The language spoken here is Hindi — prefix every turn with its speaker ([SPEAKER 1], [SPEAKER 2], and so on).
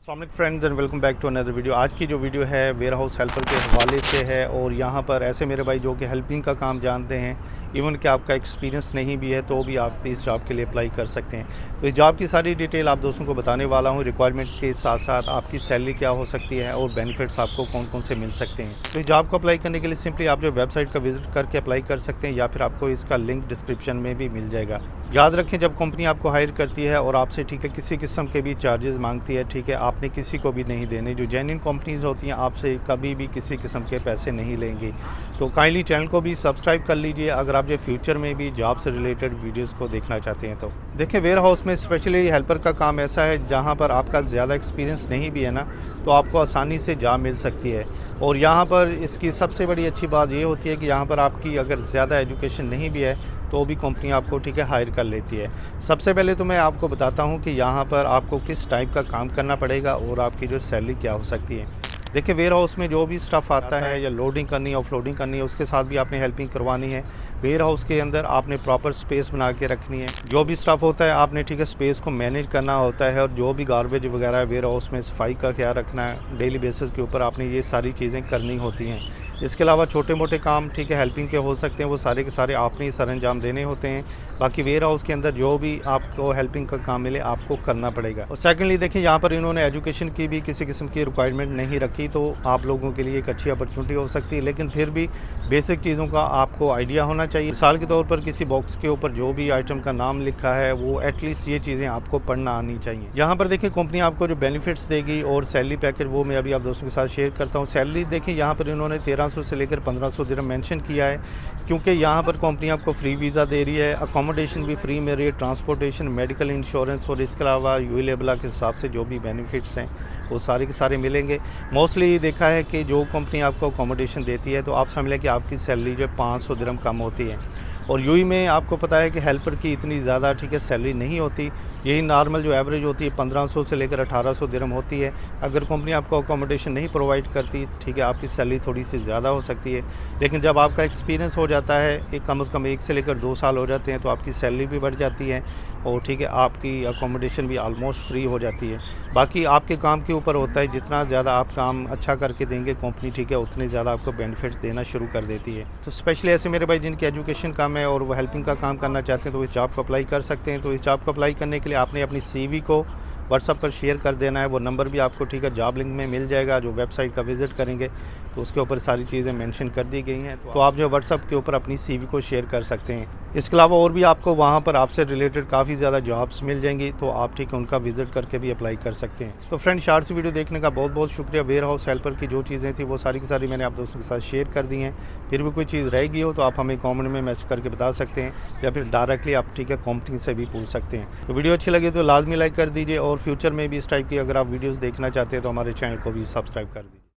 [SPEAKER 1] अस्सलाम वालेकुम friends and welcome back to another video. आज की जो वीडियो है वेयर हाउस हेल्पर के हवाले से है और यहाँ पर ऐसे मेरे भाई जो कि हेल्पिंग का काम जानते हैं, इवन कि आपका एक्सपीरियंस नहीं भी है तो भी आप इस जॉब के लिए अप्लाई कर सकते हैं। तो इस जॉब की सारी डिटेल आप दोस्तों को बताने वाला हूँ, रिक्वायरमेंट्स के साथ साथ आपकी सैलरी क्या हो सकती है और बेनिफिट्स आपको कौन कौन से मिल सकते हैं। तो इस जॉब को अप्लाई करने के लिए सिंपली आप जो वेबसाइट का विजिट करके अप्लाई कर सकते हैं या फिर आपको इसका लिंक डिस्क्रिप्शन में भी मिल जाएगा। याद रखें, जब कंपनी आपको हायर करती है और आपसे किसी किस्म के भी चार्जेस मांगती है, आपने किसी को भी नहीं देने। जो जेन्युइन कंपनीज़ होती हैं आपसे कभी भी किसी किस्म के पैसे नहीं लेंगी। तो काइंडली चैनल को भी सब्सक्राइब कर लीजिए अगर आप जो फ्यूचर में भी जॉब से रिलेटेड वीडियोस को देखना चाहते हैं। तो देखिए, वेयर हाउस में स्पेशली हेल्पर का काम ऐसा है जहां पर आपका ज़्यादा एक्सपीरियंस नहीं भी है ना, तो आपको आसानी से जॉब मिल सकती है। और यहाँ पर इसकी सबसे बड़ी अच्छी बात ये होती है कि यहाँ पर आपकी अगर ज़्यादा एजुकेशन नहीं भी है तो भी कंपनी आपको हायर कर लेती है। सबसे पहले तो मैं आपको बताता हूँ कि यहाँ पर आपको किस टाइप का काम करना पड़ेगा और आपकी जो सैलरी क्या हो सकती है। देखिए, वेयर हाउस में जो भी स्टफ़ आता है या लोडिंग करनी है ऑफलोडिंग करनी है, उसके साथ भी आपने हेल्पिंग करवानी है। वेयर हाउस के अंदर आपने प्रॉपर स्पेस बना के रखनी है। जो भी स्टफ़ होता है आपने स्पेस को मैनेज करना होता है और जो भी गार्बेज वगैरह है वेयर हाउस में सफाई का ख्याल रखना है। डेली बेसिस के ऊपर आपने ये सारी चीज़ें करनी होती हैं। इसके अलावा छोटे मोटे काम हेल्पिंग के हो सकते हैं, वो सारे के सारे आपने ही सर अंजाम देने होते हैं। बाकी वेयर हाउस के अंदर जो भी आपको हेल्पिंग का काम मिले आपको करना पड़ेगा। और सेकेंडली देखिए, यहाँ पर इन्होंने एजुकेशन की भी किसी किस्म की रिक्वायरमेंट नहीं रखी, तो आप लोगों के लिए एक अच्छी अपॉर्चुनिटी हो सकती है। लेकिन फिर भी बेसिक चीज़ों का आपको आइडिया होना चाहिए। मिसाल के तौर पर किसी बॉक्स के ऊपर जो भी आइटम का नाम लिखा है वो एटलीस्ट ये चीज़ें आपको पढ़ना आनी चाहिए। यहाँ पर देखिए, कंपनी आपको जो बेनिफिट्स देगी और सैलरी पैकेज वो मैं अभी आप दोस्तों के साथ शेयर करता हूँ। सैलरी देखिए, यहाँ पर इन्होंने 1300 से लेकर 1500 दिरहम मेंशन किया है, क्योंकि यहाँ पर कंपनी आपको फ्री वीज़ा दे रही है, अकोमोडेशन भी फ्री मिल रही है, ट्रांसपोर्टेशन, मेडिकल इंश्योरेंस और इसके अलावा यूएलेबला के हिसाब से जो भी बेनिफिट्स हैं वो सारे के सारे मिलेंगे। मोस्टली देखा है कि जो कंपनी आपको अकोमोडेशन देती है तो आप समझ लें कि आपकी सैलरी जो 500 दिरहम कम होती है। और यूएई में आपको पता है कि हेल्पर की इतनी ज़्यादा सैलरी नहीं होती। यही नॉर्मल जो एवरेज होती है 1500 से लेकर 1800 दिरहम होती है। अगर कंपनी आपको अकोमोडेशन नहीं प्रोवाइड करती आपकी सैलरी थोड़ी सी ज़्यादा हो सकती है। लेकिन जब आपका एक्सपीरियंस हो जाता है, कम से कम 1 से लेकर 2 साल हो जाते हैं, तो आपकी सैलरी भी बढ़ जाती है और आपकी अकोमोडेशन भी ऑलमोस्ट फ्री हो जाती है। बाकी आपके काम के ऊपर होता है, जितना ज़्यादा आप काम अच्छा करके देंगे कंपनी उतनी ज़्यादा आपको बेनिफिट्स देना शुरू कर देती है। तो स्पेशली ऐसे मेरे भाई जिनकी एजुकेशन कम है और वो हेल्पिंग का काम करना चाहते हैं तो इस जॉब को अप्लाई कर सकते हैं। तो इस जॉब को अप्लाई करने के लिए आपने अपनी CV को व्हाट्सएप पर शेयर कर देना है। वो नंबर भी आपको जॉब लिंक में मिल जाएगा। जो वेबसाइट का विजिट करेंगे तो उसके ऊपर सारी चीज़ें मेंशन कर दी गई हैं, तो आप जो व्हाट्सएप के ऊपर अपनी CV को शेयर कर सकते हैं। इसके अलावा और भी आपको वहाँ पर आपसे रिलेटेड काफ़ी ज़्यादा जॉब्स मिल जाएंगी, तो आप उनका विजिट करके भी अप्लाई कर सकते हैं। तो फ्रेंड, शार्ट सी वीडियो देखने का बहुत बहुत शुक्रिया। वेयर हाउस हेल्पर की जो चीज़ें थी वो सारी की सारी मैंने आप दोस्तों के साथ शेयर कर दी हैं। फिर भी कोई चीज़ रहेगी हो तो आप हमें कॉमेंट में मैसेज करके बता सकते हैं या फिर डायरेक्टली आप कंपनी से भी पूछ सकते हैं। तो वीडियो अच्छी लगी तो लाजमी लाइक कर दीजिए और फ्यूचर में भी इस टाइप की अगर आप वीडियोज़ देखना चाहते हैं तो हमारे चैनल को भी सब्सक्राइब कर दीजिए।